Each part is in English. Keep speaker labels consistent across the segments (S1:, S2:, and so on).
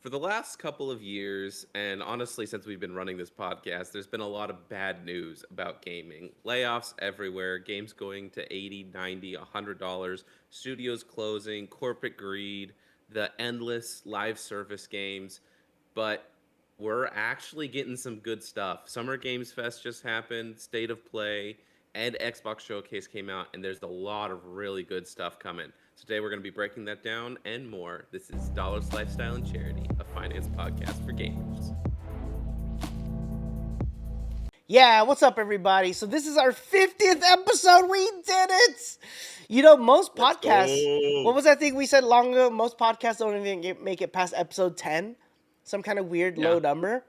S1: For the last couple of years, and honestly, since we've been running this podcast, there's been a lot of bad news about gaming. Layoffs everywhere, games going to 80, 90, $100, studios closing, corporate greed, the endless live service games. But we're actually getting some good stuff. Summer Games Fest just happened, State of Play, and Xbox Showcase came out, and there's a lot of really good stuff coming. So today we're going to be breaking that down and more. This is Dollars, Lifestyle, and Charity, a finance podcast for gamers.
S2: Yeah, what's up, everybody? So this is our 50th episode. We did it. You know, most
S1: Let's
S2: podcasts. What
S1: go!
S2: was that thing we said long ago? Most podcasts don't even make it past episode 10. Some kind of weird low
S1: Yeah.
S2: number.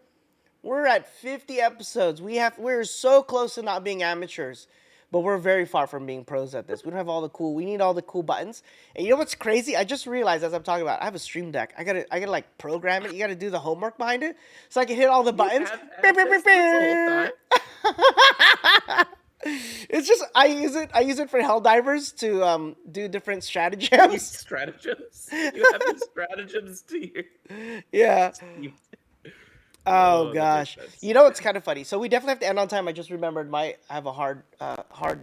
S2: We're at 50 episodes. We're so close to not being amateurs, but we're very far from being pros at this. We don't have all the cool. We need all the cool buttons. And you know what's crazy? I just realized as I'm talking about, I have a Stream Deck. I gotta like program it. You gotta do the homework behind it, so I can hit all the
S1: You
S2: buttons.
S1: have had this whole time?
S2: It's just I use it for Helldivers to do different
S1: These
S2: stratagems.
S1: stratagems? You have these stratagems to your
S2: Yeah.
S1: Steam.
S2: Oh
S1: Oh, that makes
S2: gosh.
S1: sense.
S2: You know it's kind of funny. So we definitely have to end on time. I just remembered I have a hard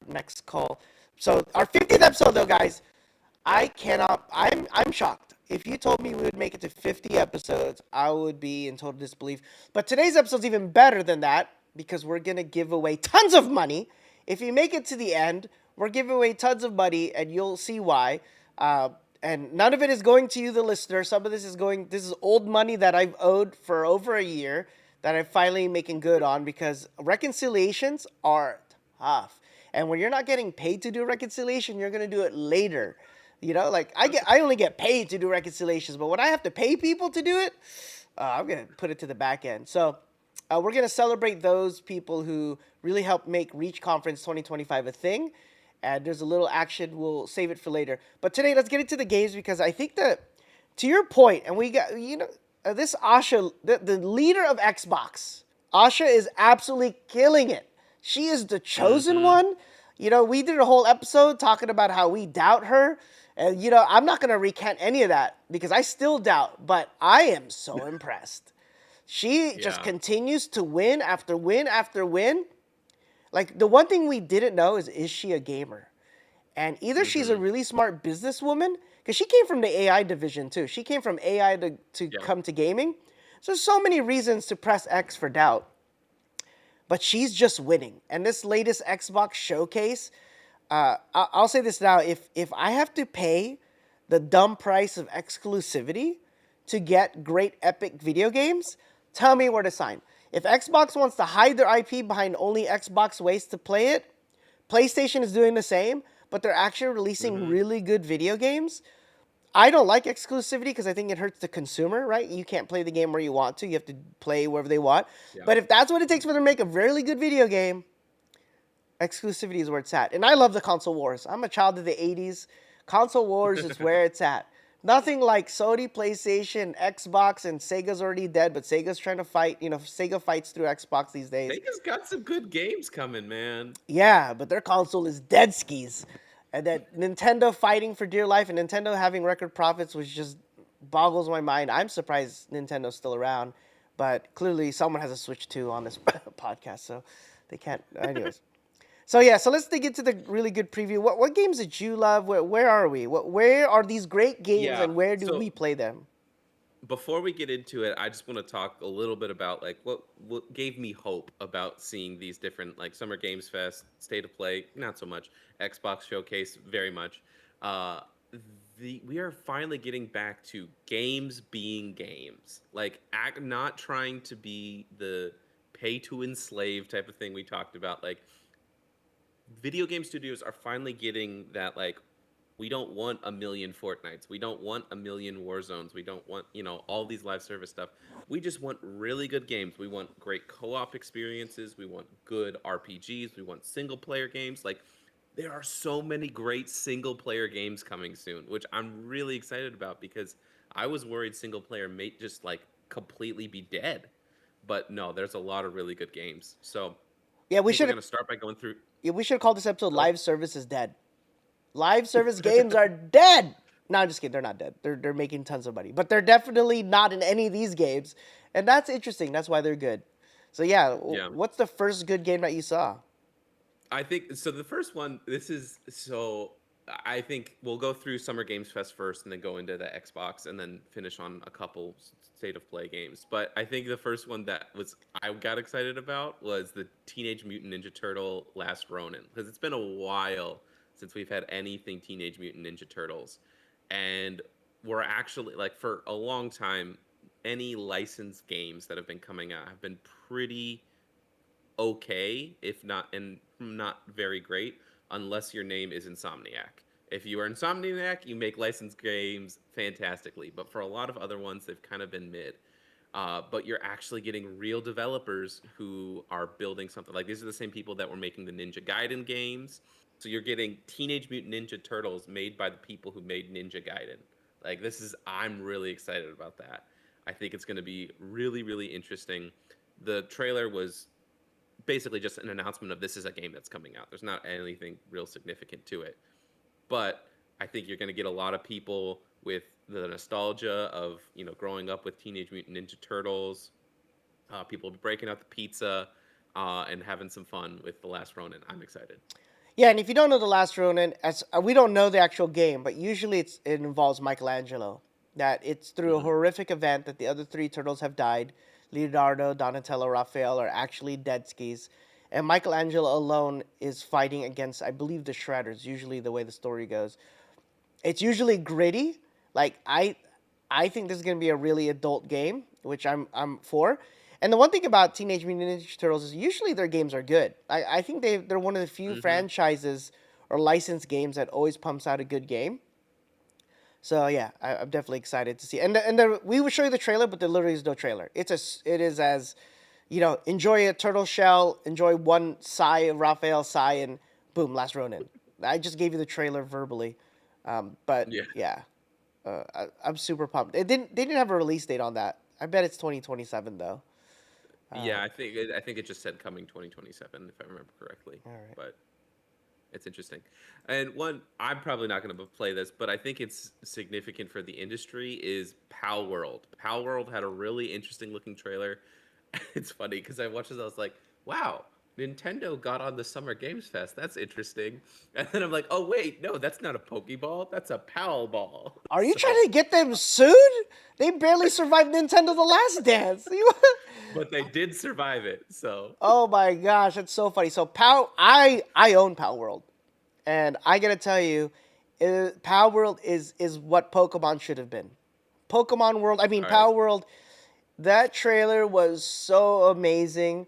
S2: next call. So our 50th episode though, guys, I'm shocked. If you told me we would make it to 50 episodes, I would be in total disbelief. But today's episode's even better than that because we're going to give away tons of money. If you make it to the end, we're giving away tons of money and you'll see why. And none of it is going to you, the listener. Some of this is old money that I've owed for over a year that I'm finally making good on because reconciliations are tough. And when you're not getting paid to do a reconciliation, you're going to do it later. You know, like I only get paid to do reconciliations, but when I have to pay people to do it, I'm gonna put it to the back end. So we're gonna celebrate those people who really helped make Reach Conference 2025 a thing. And there's a little action. We'll save it for later. But today, let's get into the games because I think that, to your point, and we got this Asha, the leader of Xbox. Asha is absolutely killing it. She is the chosen
S1: Mm-hmm.
S2: one. You know, we did a whole episode talking about how we doubt her. And, I'm not going to recant any of that because I still doubt, but I am so impressed. She just
S1: Yeah.
S2: continues to win after win after win. Like, the one thing we didn't know is she a gamer? And either she's a
S1: Mm-hmm.
S2: really smart businesswoman, because she came from the AI division too. She came from AI to
S1: Yeah.
S2: come to gaming. So many reasons to press X for doubt. But she's just winning. And this latest Xbox showcase, I'll say this now: if I have to pay the dumb price of exclusivity to get great epic video games, tell me where to sign. If Xbox wants to hide their IP behind only Xbox ways to play it, PlayStation is doing the same, but they're actually releasing
S1: Mm-hmm.
S2: really good video games. I don't like exclusivity because I think it hurts the consumer, right? You can't play the game where you want to. You have to play wherever they want.
S1: Yeah.
S2: But if that's what it takes for them to make a really good video game, exclusivity is where it's at. And I love the console wars. I'm a child of the 80s. Console wars is where it's at. Nothing like Sony, PlayStation, Xbox, and Sega's already dead, but Sega's trying to fight. Sega fights through Xbox these days.
S1: Sega's got some good games coming, man.
S2: Yeah, but their console is dead skis. And that Nintendo fighting for dear life and Nintendo having record profits was just boggles my mind. I'm surprised Nintendo's still around, but clearly someone has a Switch 2 on this podcast, so they can't. Anyways. So yeah, so let's dig into the really good preview. What games did you love? Where are we? Where are these great games
S1: Yeah.
S2: and where do
S1: So
S2: we play them?
S1: before we get into it, I just want to talk a little bit about like what gave me hope about seeing these different like Summer Games Fest, State of Play, not so much, Xbox Showcase, very much. Uh, we are finally getting back to games being games, like not trying to be the pay to enslave type of thing we talked about. Like video game studios are finally getting that like we don't want a million Fortnites. We don't want a million Warzones. We don't want, all these live service stuff. We just want really good games. We want great co-op experiences. We want good RPGs. We want single player games. Like there are so many great single player games coming soon, which I'm really excited about because I was worried single player may just like completely be dead. But no, there's a lot of really good games. So
S2: Yeah,
S1: I think we're gonna start by
S2: we should call this episode
S1: go
S2: Live Service is Dead. Live service games are dead. No, I'm just kidding. They're not dead. They're making tons of money, but they're definitely not in any of these games, and that's interesting. That's why they're good. So yeah,
S1: Yeah.
S2: what's the first good game that you saw?
S1: I think so. The first one, this is so. I think we'll go through Summer Games Fest first, and then go into the Xbox, and then finish on a couple state of play games. But I think the first one that was I got excited about was the Teenage Mutant Ninja Turtle Last Ronin, because it's been a while since we've had anything Teenage Mutant Ninja Turtles, and we're actually like for a long time, any licensed games that have been coming out have been pretty okay, if not and not very great, unless your name is Insomniac. If you are Insomniac, you make licensed games fantastically. But for a lot of other ones, they've kind of been mid. But you're actually getting real developers who are building something. Like these are the same people that were making the Ninja Gaiden games. So you're getting Teenage Mutant Ninja Turtles made by the people who made Ninja Gaiden. Like this is, I'm really excited about that. I think it's going to be really, really interesting. The trailer was basically just an announcement of this is a game that's coming out. There's not anything real significant to it. But I think you're going to get a lot of people with the nostalgia of, growing up with Teenage Mutant Ninja Turtles. People breaking out the pizza and having some fun with The Last Ronin. I'm excited.
S2: Yeah, and if you don't know the Last Ronin, as we don't know the actual game, but usually it involves Michelangelo. That it's through a
S1: Hmm.
S2: horrific event that the other three turtles have died. Leonardo, Donatello, Raphael are actually dead skis, and Michelangelo alone is fighting against, I believe, the Shredders. Usually, the way the story goes, it's usually gritty. Like I think this is gonna be a really adult game, which I'm for. And the one thing about Teenage Mutant Ninja Turtles is usually their games are good. I think they're one of the few
S1: Hmm.
S2: franchises or licensed games that always pumps out a good game. So yeah, I'm definitely excited to see. We will show you the trailer, but there literally is no trailer. It is as, enjoy a turtle shell, enjoy one sigh of Raphael sigh, and boom, Last Ronin. I just gave you the trailer verbally, but
S1: Yeah.
S2: yeah, I'm super pumped. They didn't have a release date on that. I bet it's 2027 though.
S1: Yeah, I think it just said coming 2027 if I remember correctly.
S2: All right.
S1: But it's interesting. And one, I'm probably not going to play this, but I think it's significant for the industry is Palworld. Palworld had a really interesting looking trailer. It's funny because I watched this, I was like, wow, Nintendo got on the Summer Games Fest. That's interesting. And then I'm like, oh, wait, no, that's not a Pokeball. That's a Pal Ball.
S2: Are you trying
S1: So,
S2: to get them sued? They barely survived Nintendo The Last Dance.
S1: but they did survive it. So,
S2: Oh my gosh, that's so funny. So I own Pal World, and I gotta tell you, Pal World is what Pokemon should have been. Pokemon World. I mean,
S1: all right.
S2: Pal World. That trailer was so amazing,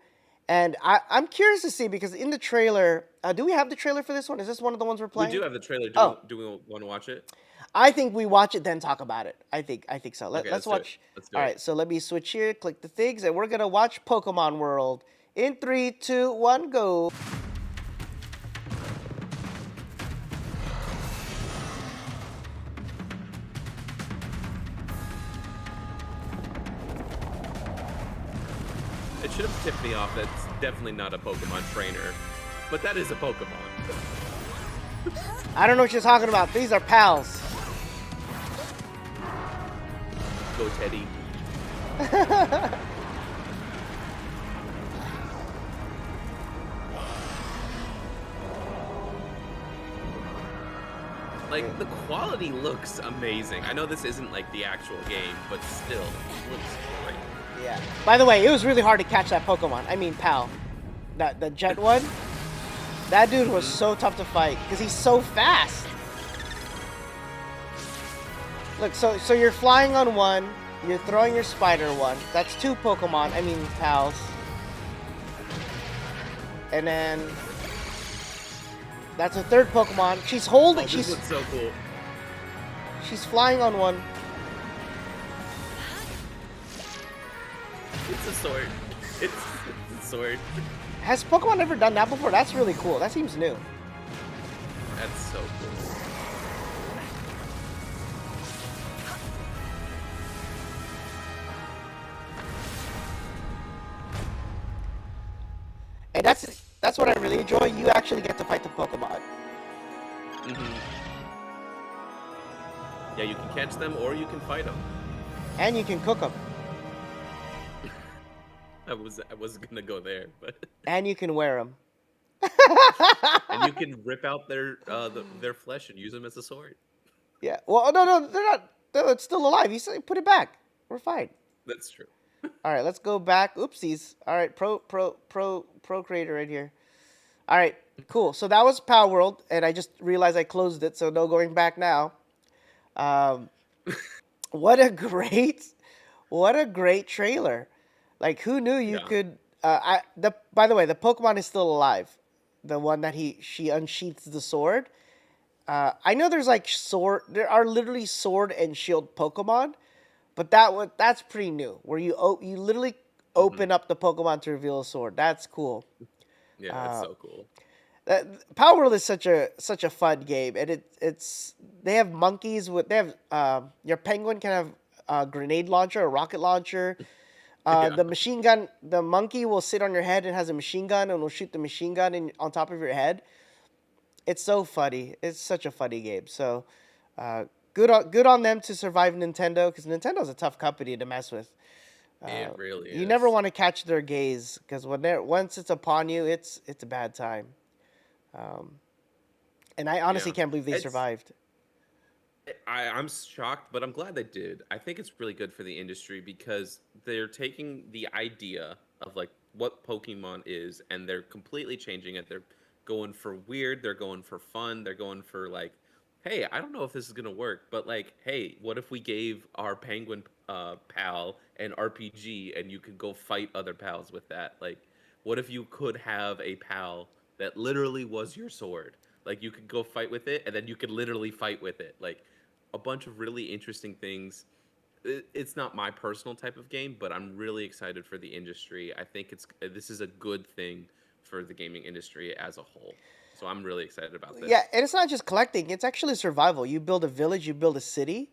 S2: and I'm curious to see because in the trailer, do we have the trailer for this one? Is this one of the ones we're
S1: We do
S2: playing?
S1: have the trailer.
S2: Oh,
S1: Do we want to watch it?
S2: I think we watch it then talk about it. I think so.
S1: Okay,
S2: Let's
S1: let's do it.
S2: watch.
S1: Let's do
S2: All
S1: it.
S2: right, so let me switch here, click the things, and we're gonna watch Pokemon World in 3, 2, 1, go.
S1: It should have tipped me off. That's definitely not a Pokemon trainer, but that is a Pokemon.
S2: I don't know what you're talking about. These are pals.
S1: Go Teddy. Like the quality looks amazing. I know this isn't like the actual game, but still, it looks great.
S2: Yeah. By the way, it was really hard to catch that Pokemon. I mean, pal. That the jet one. That dude was
S1: Hmm.
S2: so tough to fight because he's so fast. Look, so you're flying on one, you're throwing your spider one. That's two Pokemon. I mean, pals. And then that's a third Pokemon. She's holding.
S1: Oh, this looks so cool.
S2: She's flying on one.
S1: It's a sword. It's a sword.
S2: Has Pokemon ever done that before? That's really cool. That seems new.
S1: That's so cool.
S2: And that's what I really enjoy. You actually get to fight the Pokemon.
S1: Hmm. Yeah, you can catch them or you can fight them.
S2: And you can cook them.
S1: I wasn't gonna go there, but
S2: And you can wear them.
S1: and you can rip out their flesh and use them as a sword.
S2: Yeah. Well, no, no, they're not. No, it's still alive. You say put it back. We're fine.
S1: That's true.
S2: All right, let's go back. Oopsies. All right, pro creator right here. All right, cool. So that was Palworld, and I just realized I closed it, so no going back now. Um, what a great, what a great trailer! Like, who knew you
S1: Yeah.
S2: could? By the way, the Pokemon is still alive. The one that she unsheaths the sword. I know there's like sword. There are literally sword and shield Pokemon, but that's pretty new. Where you literally
S1: Hmm.
S2: open up the Pokemon to reveal a sword. That's cool.
S1: Yeah, it's
S2: Uh,
S1: so cool.
S2: Power World is such a fun game, and it's they have monkeys with they have your penguin can have a grenade launcher, a rocket launcher.
S1: Yeah.
S2: The machine gun, the monkey will sit on your head and has a machine gun and will shoot the machine gun on top of your head. It's so funny. It's such a funny game. So, good on them to survive Nintendo because Nintendo's a tough company to mess with.
S1: It really
S2: You never
S1: is.
S2: want to catch their gaze because once it's upon you, it's a bad time. Um, and I honestly
S1: Yeah.
S2: can't believe they
S1: It's
S2: survived.
S1: I'm shocked, but I'm glad they did. I think it's really good for the industry because they're taking the idea of like what Pokemon is and they're completely changing it. They're going for weird, they're going for fun, they're going for like, hey, I don't know if this is gonna work, but like, hey, what if we gave our penguin pal an RPG and you could go fight other pals with that? Like, what if you could have a pal that literally was your sword? Like you could go fight with it and then you could literally fight with it. Like a bunch of really interesting things. It's not my personal type of game, but I'm really excited for the industry. I think this is a good thing for the gaming industry as a whole. So I'm really excited about
S2: Yeah,
S1: this.
S2: and it's not just collecting; it's actually survival. You build a village, you build a city,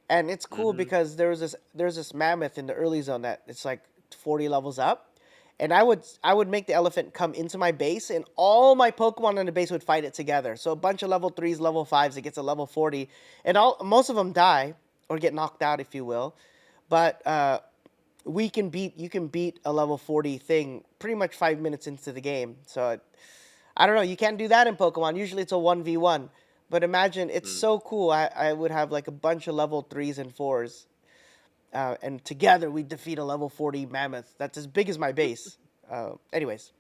S2: and it's cool
S1: Hmm.
S2: because there's this mammoth in the early zone that it's like 40 levels up, and I would make the elephant come into my base, and all my Pokemon in the base would fight it together. So a bunch of level 3s, level 5s, it gets a level 40, and all most of them die or get knocked out, if you will, but you can beat a level 40 thing pretty much 5 minutes into the game. So I don't know. You can't do that in Pokemon. Usually it's a 1v1. But imagine, it's
S1: Mm,
S2: so cool. I would have like a bunch of level 3s and 4s. And together we defeat a level 40 mammoth. That's as big as my base. Anyways,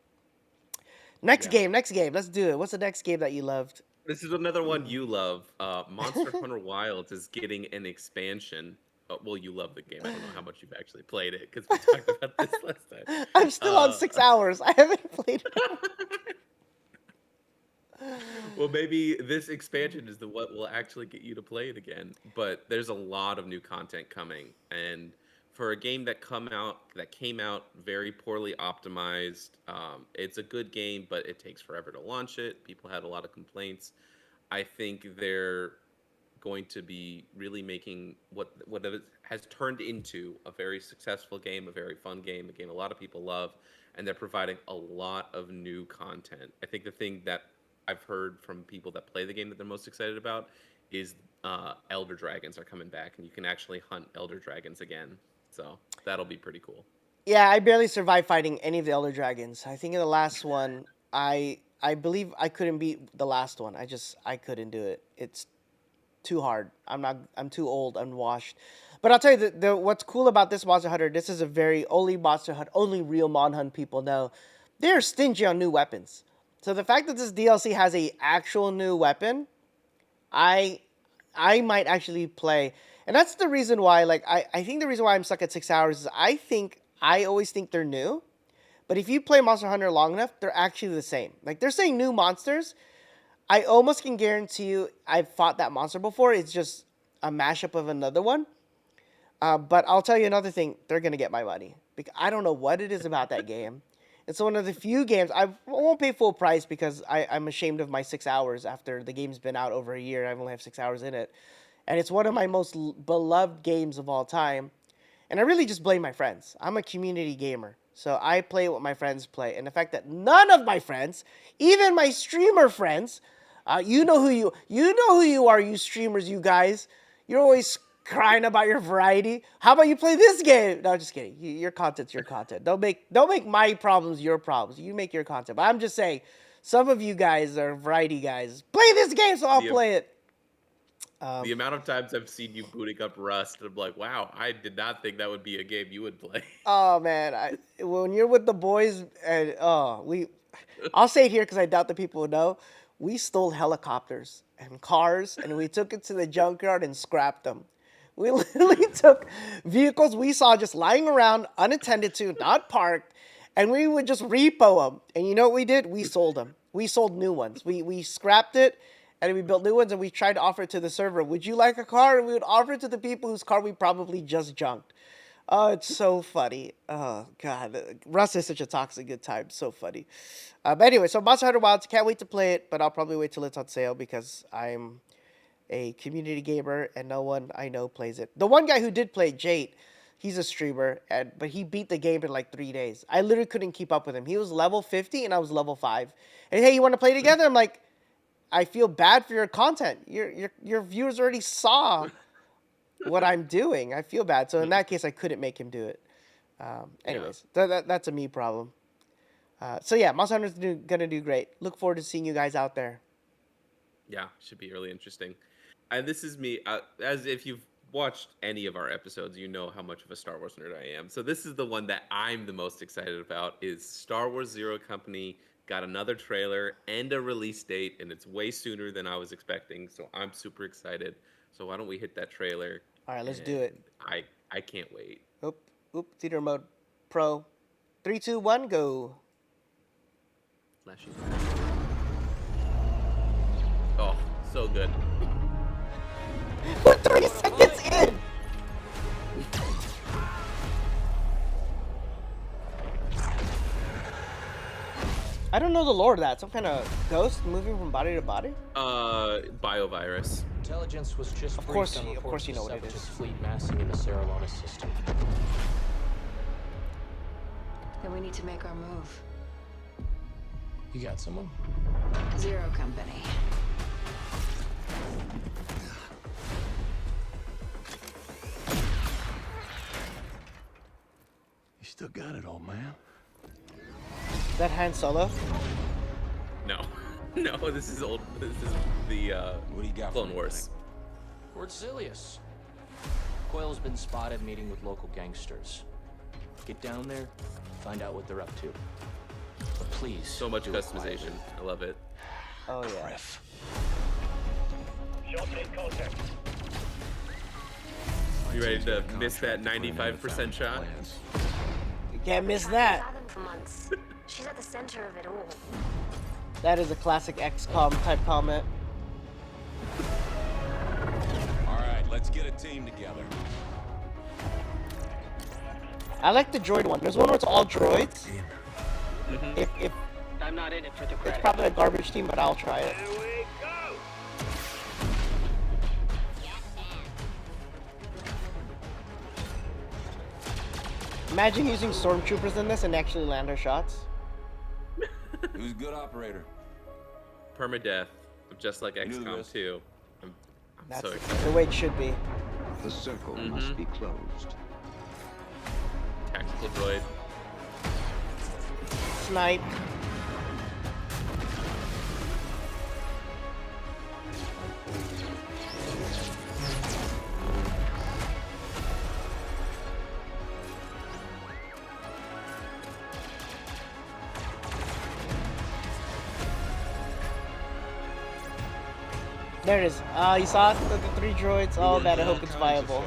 S2: next
S1: yeah.
S2: game, next game. Let's do it. What's the next game that you loved?
S1: This is another one you love. Monster Hunter Wilds is getting an expansion. Well, you love the game. I don't know how much you've actually played it because we talked about this last time.
S2: I'm still on
S1: Uh,
S2: 6 hours. I haven't played
S1: well, maybe this expansion is the what will actually get you to play it again. But there's a lot of new content coming, and for a game that came out very poorly optimized, it's a good game, but it takes forever to launch it. People had a lot of complaints. I think they're going to be really making what it has turned into a very successful game, a very fun game, a game a lot of people love, and they're providing a lot of new content. I think the thing that I've heard from people that play the game that they're most excited about is elder dragons are coming back, and you can actually hunt elder dragons again. So that'll be pretty cool.
S2: Yeah, I barely survived fighting any of the Elder Dragons. I think in the last one, I believe I couldn't beat the last one. I couldn't do it. It's too hard. I'm too old, unwashed. But I'll tell you the what's cool about this Monster Hunter. This is a very only Monster Hunt, only real Mon Hunt people know. They're stingy on new weapons. So the fact that this DLC has a actual new weapon, I I might actually play. And that's the reason why, like, I think the reason why I'm stuck at 6 hours is I always think they're new. But if you play Monster Hunter long enough, they're actually the same. Like, they're saying new monsters. I almost can guarantee you I've fought that monster before. It's just a mashup of another one. But I'll tell you another thing. They're going to get my money. Because I don't know what it is about that game. It's one of the few games I won't pay full price because I'm ashamed of my 6 hours after the game's been out over a year. I only have 6 hours in it. And it's one of my most beloved games of all time. And I really just blame my friends. I'm a community gamer. So I play what my friends play. And the fact that none of my friends, even my streamer friends, you know who you are, you streamers, you guys. You're always crying about your variety. How about you play this game? No, just kidding. Your content's your content. Don't make my problems your problems. You make your content. But I'm just saying, some of you guys are variety guys. Play this game, so I'll play it.
S1: The amount of times I've seen you booting up Rust, I'm like, wow, I did not think that would be a game you would play.
S2: Oh man, when you're with the boys, and I'll say it here because I doubt that people would know. We stole helicopters and cars, and we took it to the junkyard and scrapped them. We literally took vehicles we saw just lying around, unattended to, not parked, and we would just repo them. And you know what we did? We sold them. We sold new ones. We scrapped it, and we built new ones, and we tried to offer it to the server. Would you like a car? And we would offer it to the people whose car we probably just junked. Oh, it's so funny. Oh, God. Rust is such a toxic good time. So funny. But anyway, so Monster Hunter Wilds, can't wait to play it, but I'll probably wait till it's on sale because I'm a community gamer and no one I know plays it. The one guy who did play it, Jade, he's a streamer, but he beat the game in like 3 days. I literally couldn't keep up with him. He was level 50 and I was level 5. And hey, you want to play together? I'm like, I feel bad for your content. Your viewers already saw what I'm doing. I feel bad. So in that case, I couldn't make him do it. Anyways, that's a me problem. So yeah, Monster Hunter's gonna do great. Look forward to seeing you guys out there.
S1: Yeah, should be really interesting. And this is me, as if you've watched any of our episodes, you know how much of a Star Wars nerd I am. So this is the one that I'm the most excited about is Star Wars Zero Company got another trailer and a release date, and it's way sooner than I was expecting. So I'm super excited. So why don't we hit that trailer?
S2: All right, let's do it.
S1: I can't wait.
S2: Oop, theater mode, pro. 3, 2, 1, go.
S1: Flashy. Oh, so good.
S2: We're 30 seconds in! I don't know the lore of that. Some kind of ghost moving from body to body?
S1: Biovirus.
S3: Intelligence was just
S2: of course you know what it is.
S3: Fleet massing in the Saralona system.
S4: Then we need to make our move.
S3: You got someone?
S4: Zero Company.
S5: You still got it, old man.
S2: Is that Han Solo?
S1: No. No, this is old. This is the
S5: What do you got
S1: Clone Wars.
S3: We're at Zilius. Coil's been spotted meeting with local gangsters. Get down there, find out what they're up to. But please,
S1: So much
S3: do it
S1: customization.
S3: quietly.
S1: I love it.
S2: Oh yeah.
S5: Griff.
S1: You ready to miss that 95% shot?
S5: Plans.
S2: You can't miss that.
S6: For months. She's at the center of it all.
S2: That is a classic XCOM type comment.
S5: All right, let's get a team together.
S2: I like the droid one. There's one where it's all droids.
S1: Mm-hmm.
S2: If
S7: I'm not in it for the
S2: it's
S7: credit.
S2: probably a garbage team, but I'll try it.
S7: Here we go.
S2: Imagine using stormtroopers in this and actually land our shots.
S5: Who's a good operator?
S1: Permadeath, just like
S5: knew
S1: XCOM
S5: this.
S1: 2. I'm
S2: That's
S1: so excited.
S2: the way it should be.
S8: The circle must be closed.
S1: Tactical droid.
S2: Snipe. There it is. You saw it? The 3 droids. Oh man, I hope it's viable.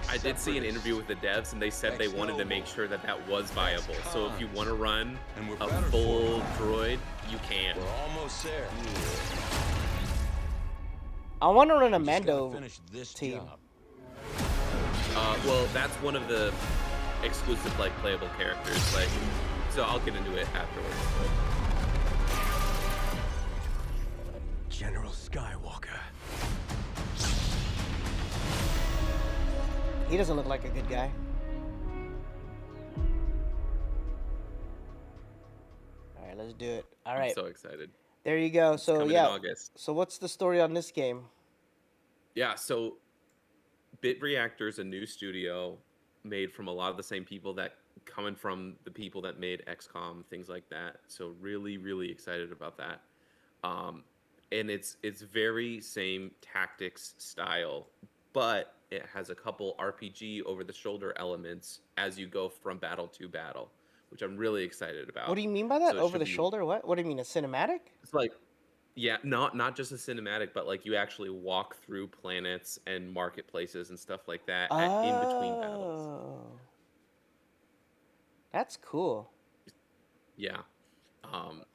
S1: I did see an interview with the devs, and they said they wanted to make sure that that was viable. So if you want to run
S5: And we're
S1: a
S5: better
S1: full droid, you can.
S5: We're almost there.
S2: I want to run a
S5: Just gotta
S2: Mando
S5: finish this
S2: team.
S5: job.
S1: Well, that's one of the exclusive, like, playable characters. Like, so I'll get into it afterwards. But...
S8: General Skywalker.
S2: He doesn't look like a good guy. All right, let's do it. All right.
S1: I'm so excited.
S2: There you go.
S1: It's
S2: So
S1: coming in
S2: yeah.
S1: August.
S2: So what's the story on this game?
S1: Yeah, so Bit Reactor's a new studio made from a lot of the same people that coming from the people that made XCOM, things like that. So really, really excited about that. Um, and it's very same tactics style, but it has a couple RPG over the shoulder elements as you go from battle to battle, which I'm really excited about.
S2: What do you mean by that?
S1: So it
S2: Over
S1: should
S2: the
S1: be
S2: shoulder? What do you mean? A cinematic?
S1: it's like yeah, not just a cinematic, but like you actually walk through planets and marketplaces and stuff like that in between battles.
S2: Oh, that's cool.
S1: Yeah.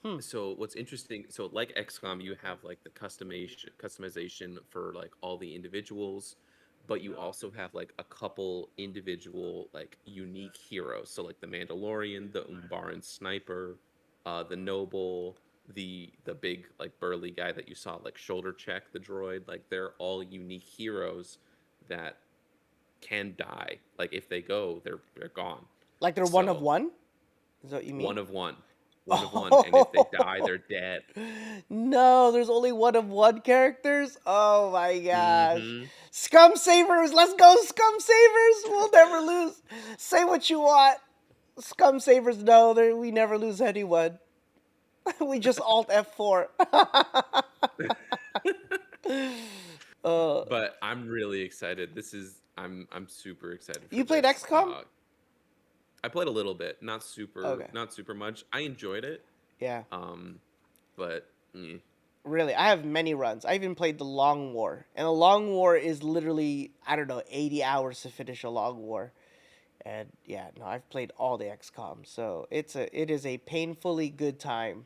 S2: Hmm.
S1: So what's interesting, so like XCOM, you have like the customization for like all the individuals, but you also have like a couple individual like unique heroes. So like the Mandalorian, the Umbaran sniper, the noble, the big like burly guy that you saw like shoulder check the droid. Like they're all unique heroes that can die. Like if they go, they're gone.
S2: Like they're one of
S1: So
S2: one? Is that what you mean?
S1: one of one. One of one. And if they die, they're dead.
S2: No, there's only one of one characters? Oh my gosh.
S1: Hmm.
S2: Scum Savers, let's go, Scum Savers! We'll never lose. Say what you want. Scum Savers, no, we never lose anyone. We just Alt F4.
S1: But I'm really excited. I'm super excited for
S2: You played
S1: this.
S2: XCOM?
S1: I played a little bit,
S2: Okay.
S1: not super much. I enjoyed it.
S2: Yeah.
S1: But
S2: Really, I have many runs. I even played the Long War. And the Long War is literally, I don't know, 80 hours to finish a Long War. And yeah, no, I've played all the XCOM. So it is a painfully good time.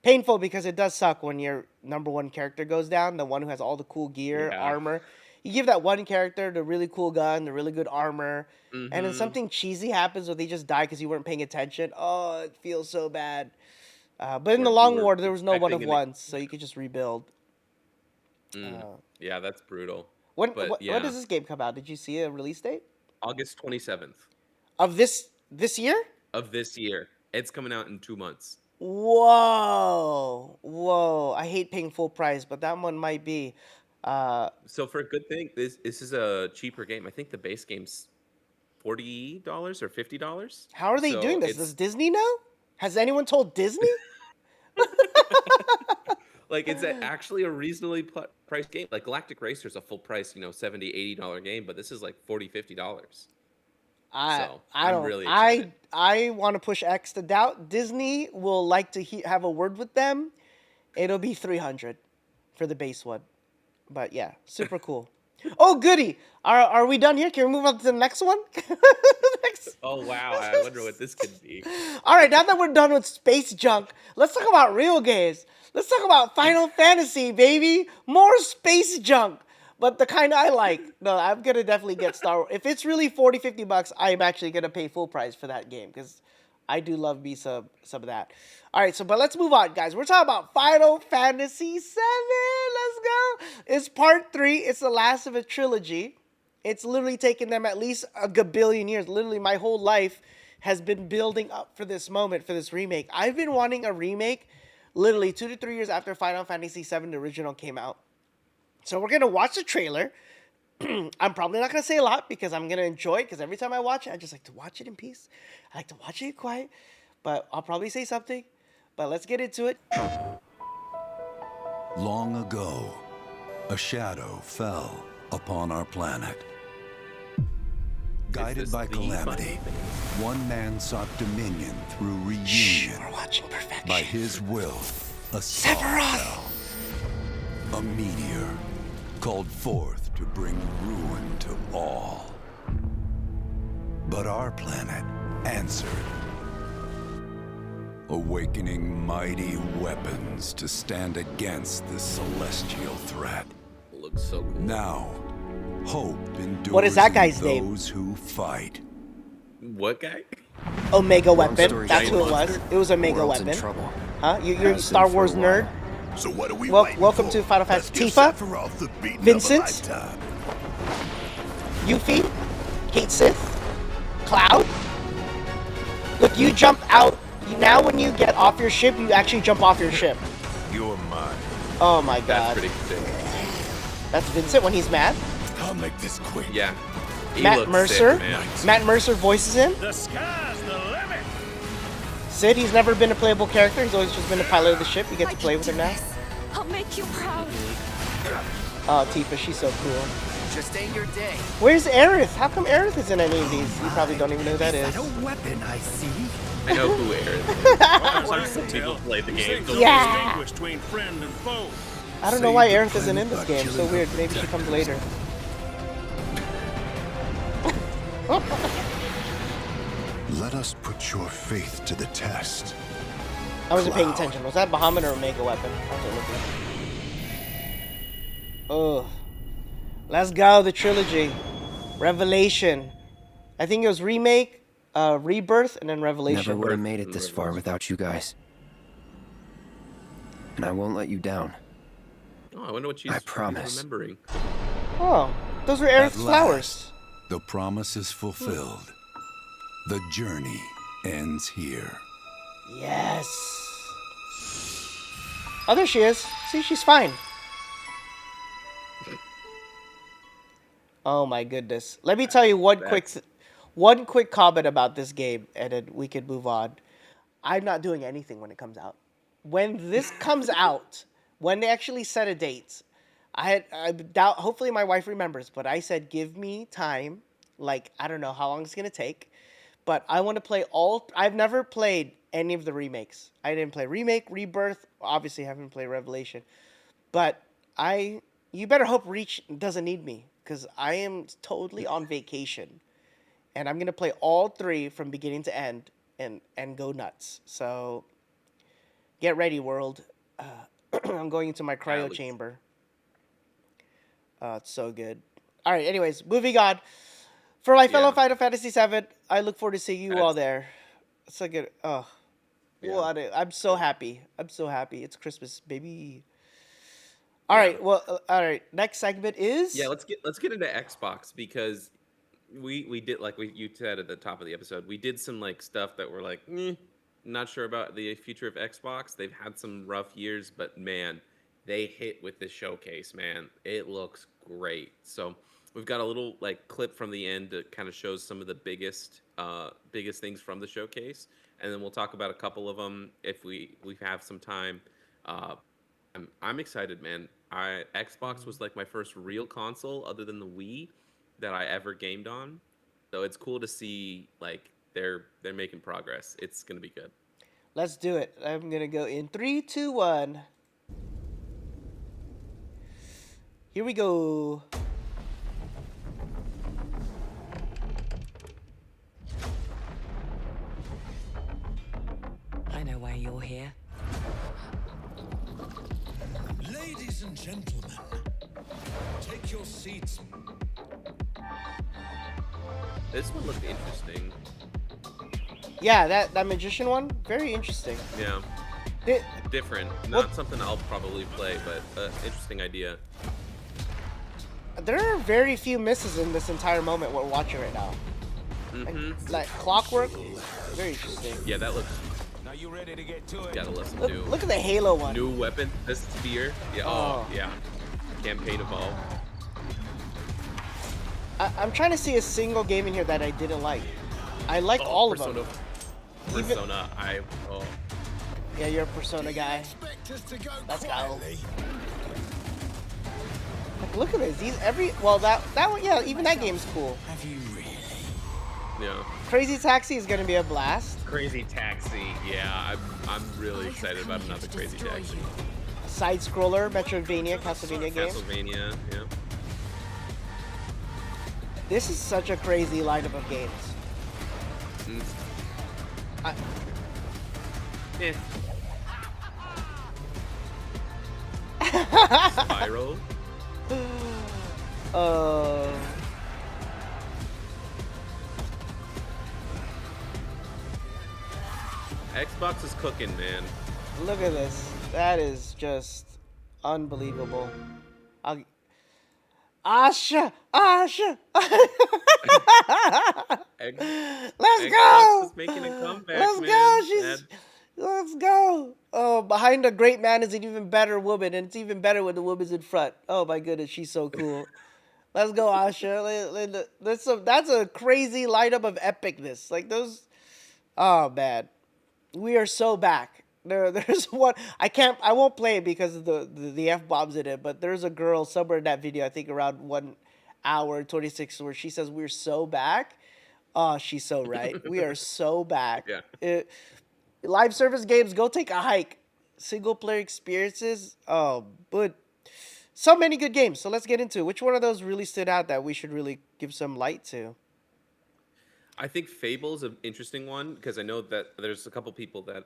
S2: Painful because it does suck when your number one character goes down, the one who has all the cool gear,
S1: Yeah.
S2: armor. You give that one character the really cool gun, the really good armor, and then something cheesy happens where they just die because you weren't paying attention. Oh, it feels so bad. But in the
S1: Or you
S2: Long
S1: were
S2: War, there was no one of
S1: expecting
S2: ones, so you could just rebuild.
S1: yeah, that's brutal.
S2: When
S1: But
S2: when does this game come out? Did you see a release date
S1: August 27th
S2: of this year?
S1: of this year. It's coming out in 2 months.
S2: Whoa, whoa! I hate paying full price, but that one might be.
S1: So for a good thing, this is a cheaper game. I think the base game's $40 or $50.
S2: How are they doing
S1: So
S2: this? Does Disney know? Has anyone told Disney?
S1: like it's actually a reasonably priced game. Like Galactic Racer's a full price, $70, $80 game, but this is like $40, $50. So I'm really excited.
S2: I want to push X to doubt. Disney will like to have a word with them. It'll be 300 for the base one. But yeah, super cool. Oh, goody. Are we done here? Can we move on to the next one?
S1: Oh wow, I wonder what this could be.
S2: All right, now that we're done with space junk, let's talk about real games. Let's talk about Final Fantasy, baby. More space junk, but the kind I like. No, I'm going to definitely get Star Wars. If it's really $40, $50, I'm actually going to pay full price for that game because I do love me some of that. All right, but let's move on, guys. We're talking about Final Fantasy VII. Let's go. It's part 3. It's the last of a trilogy. It's literally taken them at least a gabillion years. Literally, my whole life has been building up for this moment, for this remake. I've been wanting a remake literally 2 to 3 years after Final Fantasy VII, the original, came out. So we're going to watch the trailer. I'm probably not going to say a lot because I'm going to enjoy it because every time I watch it, I just like to watch it in peace. I like to watch it quiet, but I'll probably say something. But let's get into it.
S7: Long ago, a shadow fell upon our planet. Guided by calamity, one man sought dominion through reunion.
S2: We're watching perfection.
S7: By his will, a star fell. A meteor called forth to bring ruin to all. But our planet answered, awakening mighty weapons to stand against this celestial threat.
S1: Looks so cool.
S7: Now, hope endures
S2: What is that
S7: in
S2: guy's name?
S7: those who fight.
S1: What guy?
S2: Omega Weapon.
S8: story
S2: That's who it
S8: short.
S2: was. It was Omega
S8: World's in
S2: Weapon.
S8: trouble.
S2: Huh? You're a
S8: Has been
S2: Star
S8: for a
S2: Wars
S8: while.
S2: nerd?
S9: So what are we
S2: Well,
S9: waiting
S2: welcome
S9: for?
S2: to Final
S9: Let's
S2: Fantasy
S9: give
S2: Tifa,
S9: Sephiroth the beating
S2: Vincent,
S9: of a lifetime.
S2: Yuffie, Kate Sith, Cloud. Look, you jump out. Now when you get off your ship, you actually jump off your ship.
S9: You're mine.
S2: Oh my
S1: That's
S2: god.
S1: pretty sick.
S2: That's Vincent when he's mad.
S9: I'll make this quick.
S1: Yeah. He
S2: Matt
S1: looks
S2: Mercer.
S1: sick, man.
S2: Matt Mercer voices him.
S10: The sky's the limit.
S2: Sid, he's never been a playable character. He's always just been a pilot of the ship. You get to play with him now.
S11: I'll make you proud.
S2: Oh, Tifa, she's so cool.
S8: Just ain't your day.
S2: Where's Aerith? How come Aerith is in any of these? You probably don't even know who that is.
S8: A weapon, I see.
S1: I know who Aaron is. Some people play the game.
S2: Yeah.
S10: Distinguish between friend and foe.
S2: I don't know why Aerith isn't in this game. So weird. Maybe she comes later.
S9: Let us put your faith to the test.
S2: I wasn't paying attention. Was that Bahamut or Omega weapon? I wasn't looking. Oh. Let's go, the trilogy. Revelation. I think it was Remake, Rebirth, and then Revelation.
S8: Never would have made it this far without you guys. And I won't let you down.
S1: Oh, I wonder what she's
S8: I promise.
S1: remembering.
S2: Oh, those were Aerith's
S7: At
S2: flowers.
S7: last, the promise is fulfilled. The journey ends here.
S2: Yes. Oh, there she is. See, she's fine. Oh my goodness. Let me tell you one quick comment about this game, and then we can move on. I'm not doing anything when it comes out. When this comes out, when they actually set a date, I doubt. Hopefully, my wife remembers. But I said, give me time. Like, I don't know how long it's gonna take, but I want to play all. I've never played any of the remakes. I didn't play Remake, Rebirth. Obviously, haven't played Revelation. But you better hope Reach doesn't need me, because I am totally on vacation, and I'm gonna play all three from beginning to end and go nuts. So get ready, world. I'm going into my cryo chamber. It's so good. All right. Anyways, moving on. For my fellow Final Fantasy VII, I look forward to seeing you all there. It's so good. Oh, well, I'm so happy. I'm so happy. It's Christmas, baby. All right. Well, all right. Next segment is
S1: let's get into Xbox, because we did, like you said at the top of the episode, we did some like stuff that we're like, not sure about the future of Xbox. They've had some rough years, but man, they hit with this showcase, man. It looks great. So we've got a little like clip from the end that kind of shows some of the biggest things from the showcase, and then we'll talk about a couple of them if we have some time. I'm excited, man. Xbox was like my first real console other than the Wii that I ever gamed on. So it's cool to see like they're making progress. It's gonna be good.
S2: Let's do it. I'm gonna go in 3, 2, 1. Here we go.
S11: I know why you're here.
S12: Ladies and gentlemen, take your seats.
S1: This one looked interesting.
S2: Yeah, that magician one, very interesting.
S1: Yeah. Different. Not something I'll probably play, but interesting idea.
S2: There are very few misses in this entire moment we're watching right now. Like clockwork, very interesting.
S1: Yeah, that looks.
S5: Now you ready to get to it?
S1: Gotta listen to.
S2: Look at the Halo one.
S1: New weapon, this spear. Yeah. Oh, yeah. Campaign evolve.
S2: I'm trying to see a single game in here that I didn't like. I like all of them.
S1: Persona.
S2: Yeah, you're a Persona guy. Let's go. Like, look at this. That one, yeah, even that game's cool.
S12: Have you really?
S1: Yeah.
S2: Crazy Taxi is gonna be a blast.
S1: Crazy Taxi. Yeah, I'm really excited about another Crazy Taxi.
S2: Side scroller, Metroidvania, Castlevania game.
S1: Castlevania, yeah.
S2: This is such a crazy lineup of games.
S1: Spiral. Xbox is cooking, man.
S2: Look at this. That is just unbelievable. Asha! Let's go!
S1: Is making a comeback,
S2: Let's
S1: man.
S2: go! Let's go! Oh, behind a great man is an even better woman, and it's even better when the woman's in front. Oh my goodness, she's so cool. Let's go, Asha. That's a crazy lineup of epicness. Like those. Oh man, we are so back. There's one I won't play it because of the f bombs in it. But there's a girl somewhere in that video, I think around 1 hour 26, where she says we're so back. Oh, she's so right. We are so back.
S1: Yeah.
S2: Live service games, go take a hike. Single player experiences. Oh, but so many good games. So let's get into it. Which one of those really stood out that we should really give some light to?
S1: I think Fable's an interesting one because I know that there's a couple people that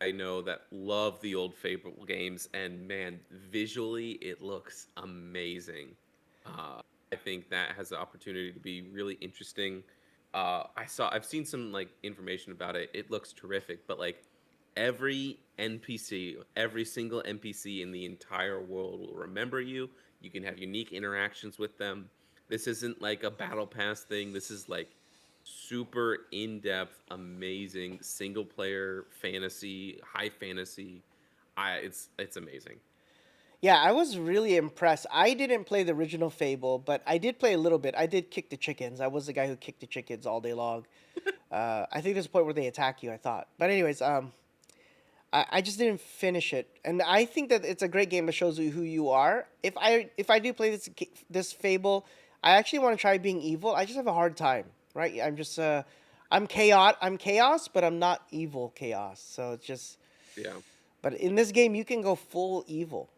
S1: I know that love the old Fable games, and man, visually it looks amazing. I think that has the opportunity to be really interesting. I've seen some like information about it. It looks terrific, but like every single NPC in the entire world will remember you. You can have unique interactions with them. This isn't like a battle pass thing. This is like super in-depth, amazing single player fantasy, high fantasy. It's amazing.
S2: Yeah, I was really impressed. I didn't play the original Fable, but I did play a little bit. I did kick the chickens. I was the guy who kicked the chickens all day long. I think there's a point where they attack you, I thought. But anyways, I just didn't finish it, and I think that it's a great game that shows you who you are. If I do play this Fable, I actually want to try being evil. I just have a hard time, right? I'm chaos, but I'm not evil chaos. So it's just,
S1: Yeah.
S2: but in this game you can go full evil.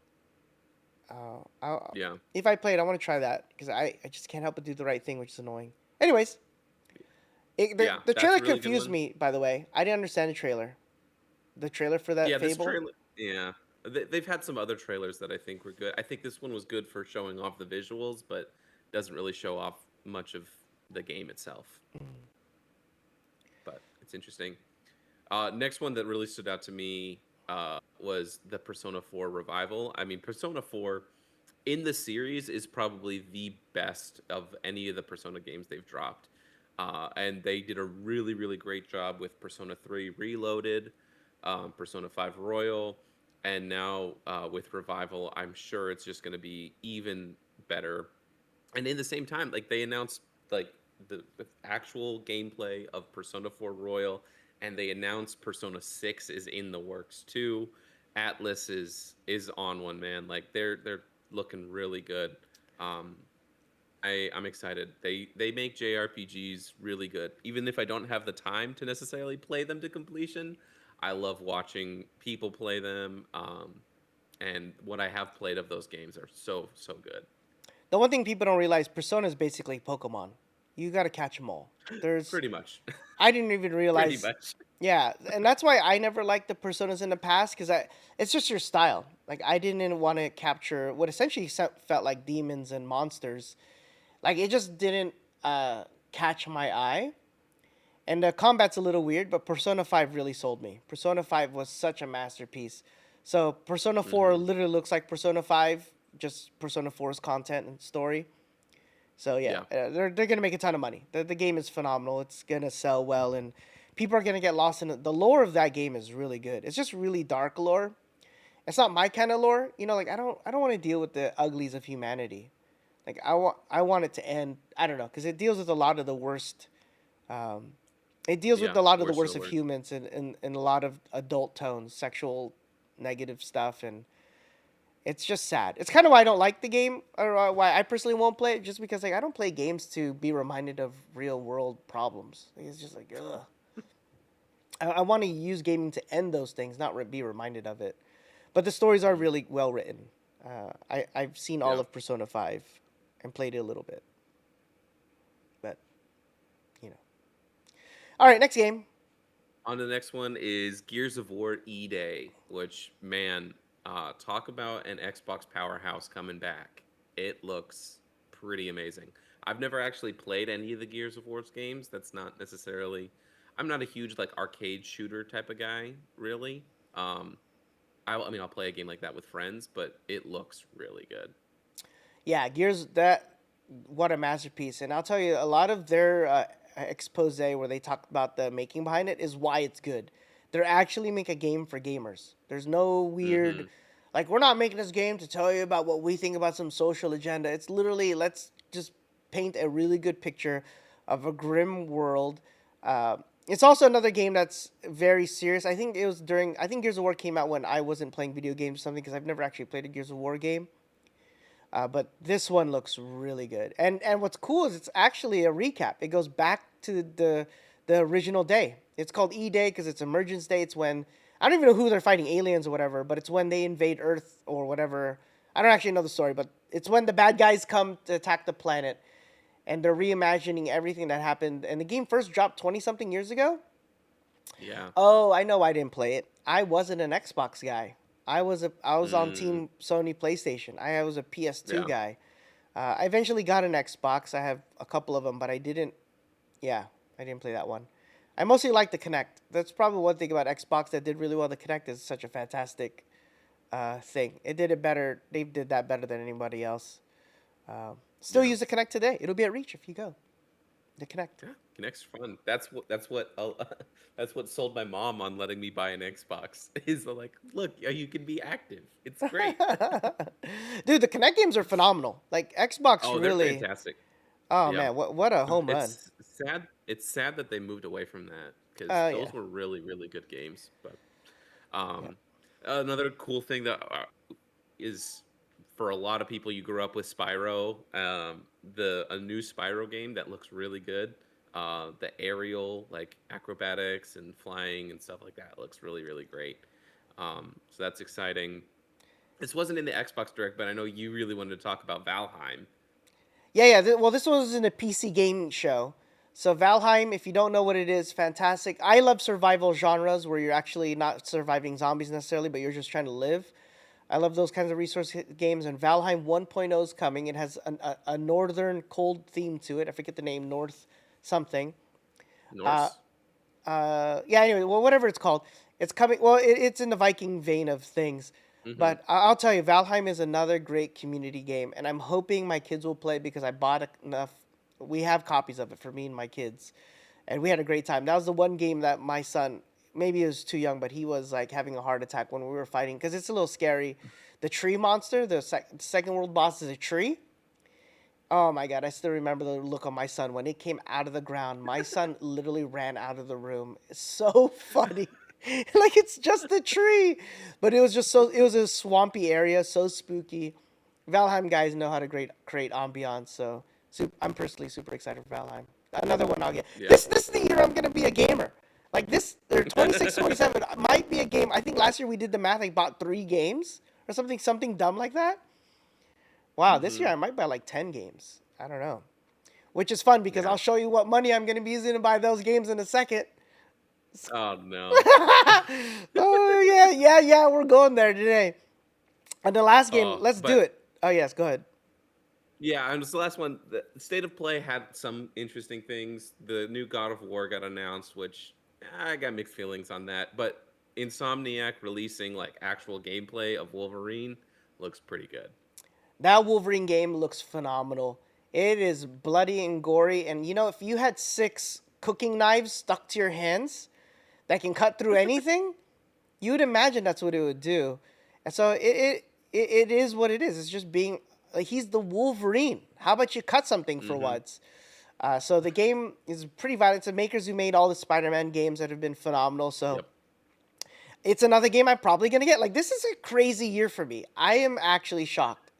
S1: Yeah.
S2: If I play it, I want to try that because I just can't help but do the right thing, which is annoying. Anyways, the
S1: that's
S2: trailer
S1: a really good
S2: confused
S1: one.
S2: me. By the way, I didn't understand the trailer. The trailer for that
S1: Yeah, this
S2: Fable.
S1: trailer. Yeah, they've had some other trailers that I think were good. I think this one was good for showing off the visuals, but doesn't really show off much of the game itself. But it's interesting. Next one that really stood out to me was the Persona 4 revival. I mean, Persona 4 in the series is probably the best of any of the Persona games they've dropped. And they did a really, really great job with Persona 3 Reloaded, Persona 5 Royal, and now with Revival, I'm sure it's just going to be even better. And in the same time, like they announced like the actual gameplay of Persona 4 Royal, and they announced Persona 6 is in the works too. Atlas is on one, man. Like they're looking really good. Um, I'm excited. They make JRPGs really good. Even if I don't have the time to necessarily play them to completion, I love watching people play them. And what I have played of those games are so good.
S2: The one thing people don't realize, Persona is basically Pokemon. You got to catch them all.
S1: Pretty much.
S2: I didn't even realize.
S1: Pretty much.
S2: Yeah, and that's why I never liked the Personas in the past because it's just your style. Like I didn't want to capture what essentially felt like demons and monsters. Like it just didn't catch my eye. And the combat's a little weird, but Persona 5 really sold me. Persona 5 was such a masterpiece. So Persona 4 literally looks like Persona 5, just Persona 4's content and story. So yeah. They're gonna make a ton of money. The game is phenomenal. It's gonna sell well, and people are gonna get lost in it. The lore of that game is really good. It's just really dark lore. It's not my kind of lore, you know. Like I don't want to deal with the uglies of humanity. Like I want it to end. I don't know, because it deals with a lot of the worst. It deals with a lot of the worst of humans and a lot of adult tones, sexual, negative stuff, and it's just sad. It's kind of why I don't like the game, or why I personally won't play it, just because like I don't play games to be reminded of real world problems. It's just like, ugh. I want to use gaming to end those things, not be reminded of it. But the stories are really well written. I've seen all of Persona 5 and played it a little bit. But, you know. All right, next game.
S1: On the next one is Gears of War E-Day, which, man, talk about an Xbox powerhouse coming back. It looks pretty amazing. I've never actually played any of the Gears of War's games. That's not necessarily... I'm not a huge like arcade shooter type of guy, really. I mean, I'll play a game like that with friends, but it looks really good.
S2: Yeah, Gears, what a masterpiece. And I'll tell you, a lot of their expose where they talk about the making behind it is why it's good. They're actually make a game for gamers. There's no weird, like, we're not making this game to tell you about what we think about some social agenda. It's literally, let's just paint a really good picture of a grim world. It's also another game that's very serious. I think Gears of War came out when I wasn't playing video games or something, because I've never actually played a Gears of War game. But this one looks really good. And what's cool is it's actually a recap. It goes back to the original day. It's called E-Day because it's Emergence Day. It's when, I don't even know who they're fighting, aliens or whatever, but it's when they invade Earth or whatever. I don't actually know the story, but it's when the bad guys come to attack the planet. And they're reimagining everything that happened. And the game first dropped 20-something years ago.
S1: Yeah.
S2: Oh, I know why I didn't play it. I wasn't an Xbox guy. I was on Team Sony PlayStation. I was a PS2 guy. I eventually got an Xbox. I have a couple of them, but I didn't play that one. I mostly like the Kinect. That's probably one thing about Xbox that did really well. The Kinect is such a fantastic thing. It did it better. They did that better than anybody else. Still use the Kinect today. It'll be at Reach if you go. The Kinect.
S1: Yeah, Kinect's fun. That's what sold my mom on letting me buy an Xbox. Is like, look, you can be active. It's great.
S2: Dude, the Kinect games are phenomenal. Like Xbox really.
S1: They're fantastic.
S2: Oh man, what a home run!
S1: Sad. It's sad that they moved away from that because those were really, really good games. But another cool thing that is for a lot of people, you grew up with Spyro. A new Spyro game that looks really good. The aerial, like acrobatics and flying and stuff like that, looks really, really great. So that's exciting. This wasn't in the Xbox Direct, but I know you really wanted to talk about Valheim.
S2: Yeah. Well, this was in a PC gaming show. So Valheim, if you don't know what it is, fantastic. I love survival genres where you're actually not surviving zombies necessarily, but you're just trying to live. I love those kinds of resource games, and Valheim 1.0 is coming. It has a northern cold theme to it. I forget the name, North something.
S1: Norse?
S2: Anyway, well, whatever it's called. It's coming. Well, it's in the Viking vein of things. But I'll tell you, Valheim is another great community game, and I'm hoping my kids will play because I bought enough. We have copies of it for me and my kids, and we had a great time. That was the one game that my son, maybe he was too young, but he was like having a heart attack when we were fighting because it's a little scary. The tree monster, the second world boss is a tree. Oh my God, I still remember the look on my son when it came out of the ground. My son literally ran out of the room. It's so funny. Like, it's just a tree. But it was a swampy area, so spooky. Valheim guys know how to create ambiance, so I'm personally super excited for Valheim. Another one I'll get. Yeah. This is the year I'm going to be a gamer. Like this, or 26, 27 might be a game. I think last year we did the math, I bought 3 games or something dumb like that. Wow, this year I might buy like 10 games. I don't know. Which is fun because I'll show you what money I'm going to be using to buy those games in a second.
S1: Oh, no.
S2: Oh, yeah, we're going there today. And the last game, let's do it. Oh, yes, go ahead.
S1: Yeah, and the last one, the State of Play had some interesting things. The new God of War got announced, which I got mixed feelings on that. But Insomniac releasing like actual gameplay of Wolverine looks pretty good.
S2: That Wolverine game looks phenomenal. It is bloody and gory. And, if you had 6 cooking knives stuck to your hands that can cut through anything, you would imagine that's what it would do. And so it is what it is. It's just being... Like, he's the Wolverine. How about you cut something for once? So the game is pretty violent. It's the makers who made all the Spider-Man games that have been phenomenal. So it's another game I'm probably going to get. Like, this is a crazy year for me. I am actually shocked.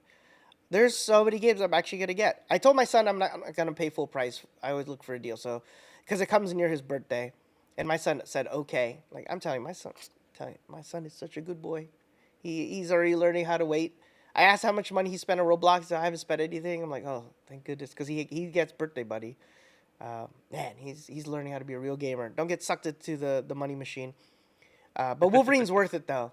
S2: There's so many games I'm actually going to get. I told my son I'm not going to pay full price. I always look for a deal. So, because it comes near his birthday. And my son said, okay. Like, I'm telling you, my son is such a good boy. He's already learning how to wait. I asked how much money he spent on Roblox. He said, I haven't spent anything. I'm like, oh, thank goodness, because he gets birthday buddy. Man, he's learning how to be a real gamer. Don't get sucked into the money machine. But Wolverine's worth it though.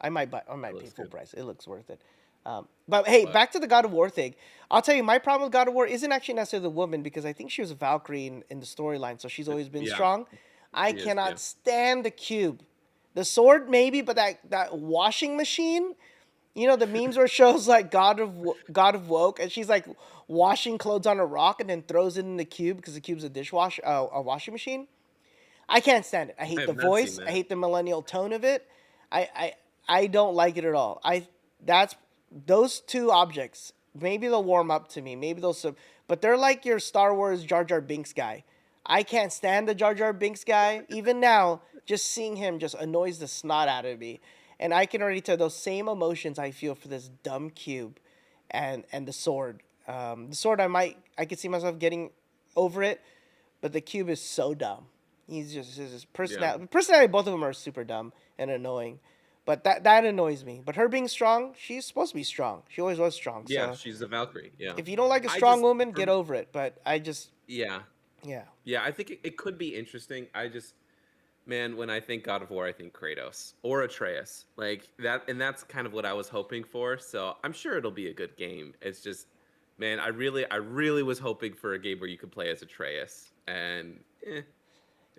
S2: I might pay full price. It looks worth it. But hey, back to the God of War thing. I'll tell you, my problem with God of War isn't actually necessarily the woman because I think she was a Valkyrie in the storyline, so she's always been strong. I cannot stand the cube. The sword maybe, but that washing machine. The memes where it shows like God of Woke, and she's like washing clothes on a rock and then throws it in the cube because the cube's a washing machine. I can't stand it. I hate
S1: I
S2: the
S1: have not seen
S2: voice. I
S1: that.
S2: hate the millennial tone of it. I don't like it at all. That's those two objects. Maybe they'll warm up to me. Maybe they'll but they're like your Star Wars Jar Jar Binks guy. I can't stand the Jar Jar Binks guy. Even now, just seeing him just annoys the snot out of me. And I can already tell those same emotions I feel for this dumb cube, and the sword. The sword I could see myself getting over it, but the cube is so dumb. He's just his personality. Personality, both of them are super dumb and annoying, but that annoys me. But her being strong, she's supposed to be strong. She always was strong.
S1: Yeah,
S2: So
S1: she's a Valkyrie. Yeah.
S2: if you don't like a
S1: I
S2: strong
S1: just
S2: woman,
S1: for
S2: get over it. But
S1: yeah.
S2: yeah.
S1: Yeah, I think it could be interesting. Man, when I think God of War, I think Kratos or Atreus. Like that, and that's kind of what I was hoping for. So I'm sure it'll be a good game. It's just, man, I really was hoping for a game where you could play as Atreus, and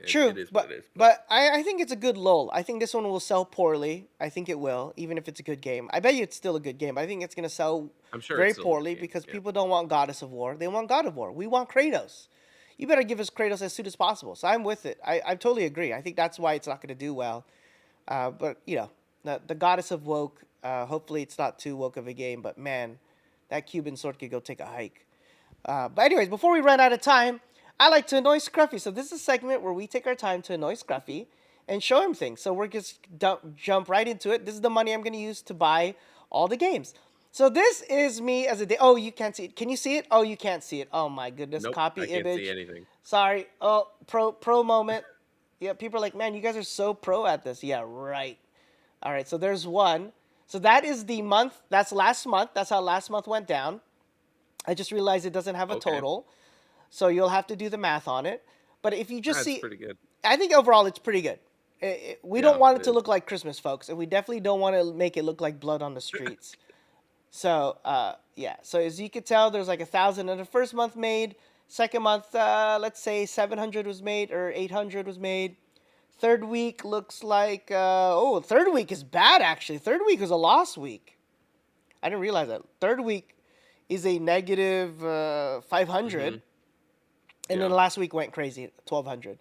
S2: True,
S1: it is what
S2: but
S1: it is.
S2: I think it's a good lull. I think this one will sell poorly. I think it will, even if it's a good game. I bet you it's still a good game. I think it's gonna sell
S1: I'm sure
S2: very
S1: it's still a good
S2: poorly
S1: game,
S2: because
S1: yeah.
S2: people don't want Goddess of War. They want God of War. We want Kratos. You better give us Kratos as soon as possible. So I'm with it. I totally agree. I think that's why it's not gonna do well. But you know, the Goddess of Woke. Hopefully it's not too woke of a game. But man, that Cuban sword could go take a hike. But anyways, before we run out of time, I like to annoy Scruffy. So this is a segment where we take our time to annoy Scruffy and show him things. So we're just jump right into it. This is the money I'm going to use to buy all the games. So this is me as a day. Oh, you can't see it. Can you see it? Oh, you can't see it. Oh my goodness.
S1: Nope,
S2: Copy
S1: I can't
S2: image.
S1: see anything.
S2: Sorry. Oh, pro moment. Yeah, people are like, man, you guys are so pro at this. Yeah, right. All right, so there's one. So that is the month. That's last month. That's how last month went down. I just realized it doesn't have a total, so you'll have to do the math on it. But if you just
S1: That's
S2: see,
S1: pretty good.
S2: I think overall it's pretty good. We don't want it to look like Christmas, folks, and we definitely don't want to make it look like blood on the streets. So yeah. So as you can tell, there's like 1,000 in the first month made. Second month, let's say 700 was made or 800 was made. Third week looks like third week is bad actually. Third week was a loss week. I didn't realize that. Third week is a negative 500, and then last week went crazy, 1,200.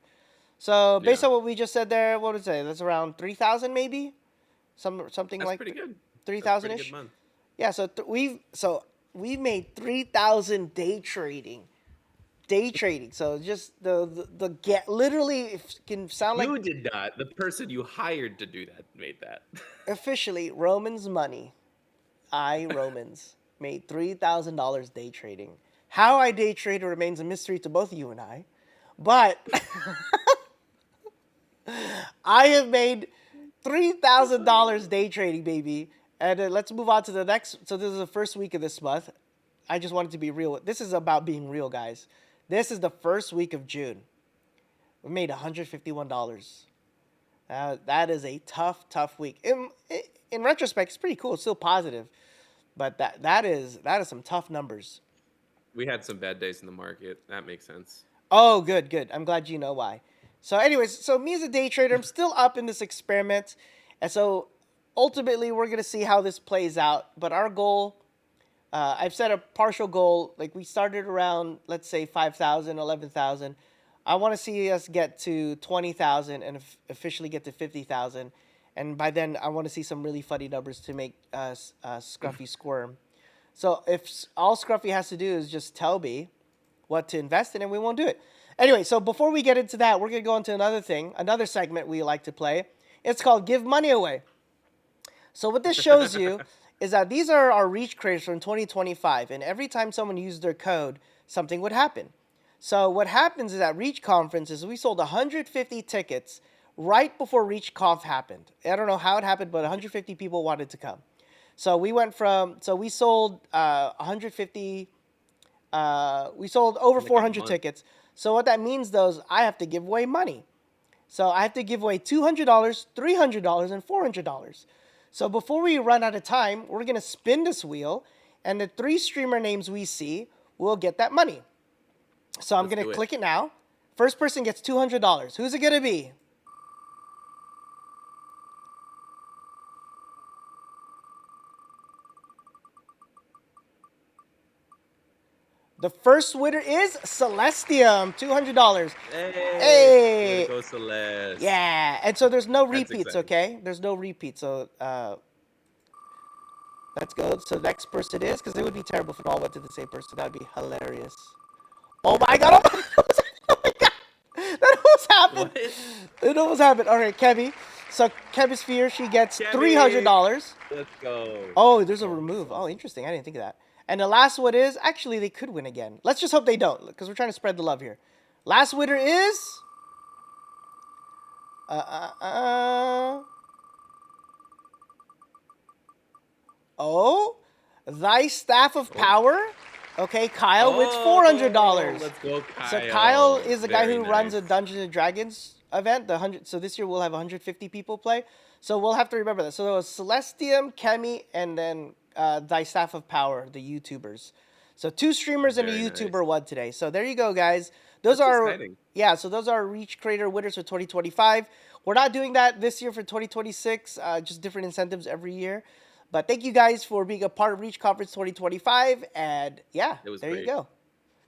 S2: So based on what we just said there, what would it say? That's around 3,000 maybe, something
S1: That's
S2: like
S1: pretty good.
S2: 3,000 ish. Yeah, so we've made 3,000 day trading. So just the get literally it can sound like
S1: You did not. The person you hired to do that made that.
S2: officially Roman's money. Romans made $3,000 day trading. How I day trade remains a mystery to both you and I, but I have made $3,000 day trading, baby. And let's move on to the next. So this is the first week of this month. I just wanted to be real. This is about being real, guys. This is the first week of June. We made $151. That is a tough week. In retrospect, it's pretty cool. It's still positive, but that is some tough numbers.
S1: We had some bad days in the market. That makes sense.
S2: Oh, good. I'm glad you know why. So anyways, so me as a day trader, I'm still up in this experiment. And so ultimately, we're going to see how this plays out. But our goal, I've set a partial goal. Like we started around, let's say 5,000, 11,000. I want to see us get to 20,000 and officially get to 50,000. And by then, I want to see some really funny numbers to make Scruffy squirm. So if all Scruffy has to do is just tell me what to invest in, and we won't do it. Anyway, so before we get into that, we're going to go into another segment we like to play. It's called Give Money Away. So what this shows you is that these are our Reach creators from 2025, and every time someone used their code, something would happen. So what happens is at Reach conferences, we sold 150 tickets right before Reach Conf happened. I don't know how it happened, but 150 people wanted to come. So we sold 150, we sold over 400 tickets. So what that means, though, is I have to give away money. So I have to give away $200, $300, and $400. So before we run out of time, we're going to spin this wheel, and the 3 streamer names we see will get that money. So I'm going to click it now. First person gets $200. Who's it going to be? The first winner is Celestium, $200.
S1: Hey,
S2: Hey.
S1: way to go, Celeste.
S2: Yeah, and so there's no
S1: That's
S2: repeats,
S1: exciting.
S2: okay? There's no repeats, so let's go. So the next person is, because it would be terrible if it all went to the same person. That'd be hilarious. Oh my god! Oh my god! That almost happened.
S1: What?
S2: It almost happened. All right, Kebby. So Kebbysphere, she gets
S1: Kebby.
S2: $300.
S1: Let's go.
S2: Oh, there's a remove. Oh, interesting. I didn't think of that. And the last one is, actually, they could win again. Let's just hope they don't, because we're trying to spread the love here. Last winner is... Oh, Thy Staff of Power. Okay, Kyle wins $400.
S1: Let's go, Kyle.
S2: So Kyle is the guy who
S1: Very
S2: runs a
S1: nice.
S2: Dungeons and Dragons event. So this year we'll have 150 people play. So we'll have to remember that. So there was Celestium, Kemi, and then Thy Staff of Power, the YouTubers. So 2 streamers and a
S1: Very
S2: YouTuber
S1: nice.
S2: won today. So there you go, guys. Those
S1: That's
S2: are
S1: exciting.
S2: yeah. So those are Reach Creator winners for 2025. We're not doing that this year for 2026. Just different incentives every year. But thank you guys for being a part of Reach Conference 2025. And yeah,
S1: It was
S2: there
S1: great.
S2: you go.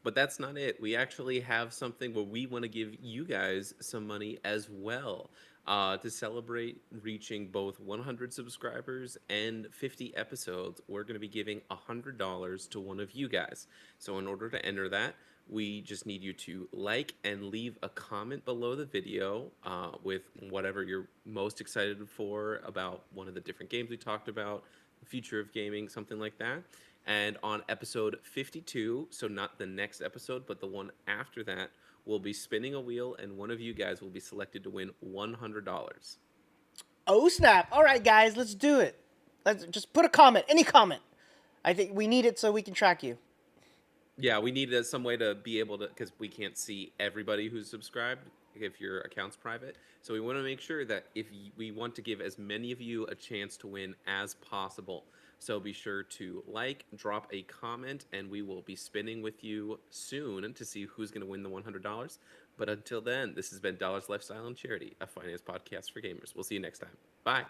S1: But that's not it. We actually have something where we want to give you guys some money as well to celebrate reaching both 100 subscribers and 50 episodes. We're going to be giving $100 to one of you guys. So in order to enter that, we just need you to like and leave a comment below the video with whatever you're most excited for about one of the different games we talked about, the future of gaming, something like that. And on episode 52, so not the next episode, but the one after that, we'll be spinning a wheel, and one of you guys will be selected to win $100.
S2: Oh, snap. All right, guys, let's do it. Let's just put a comment, any comment. I think we need it so we can track you.
S1: Yeah, we need some way to be able to, because we can't see everybody who's subscribed if your account's private. So we want to make sure that we want to give as many of you a chance to win as possible. So be sure to like, drop a comment, and we will be spinning with you soon to see who's going to win the $100. But until then, this has been Dollars Lifestyle and Charity, a finance podcast for gamers. We'll see you next time. Bye.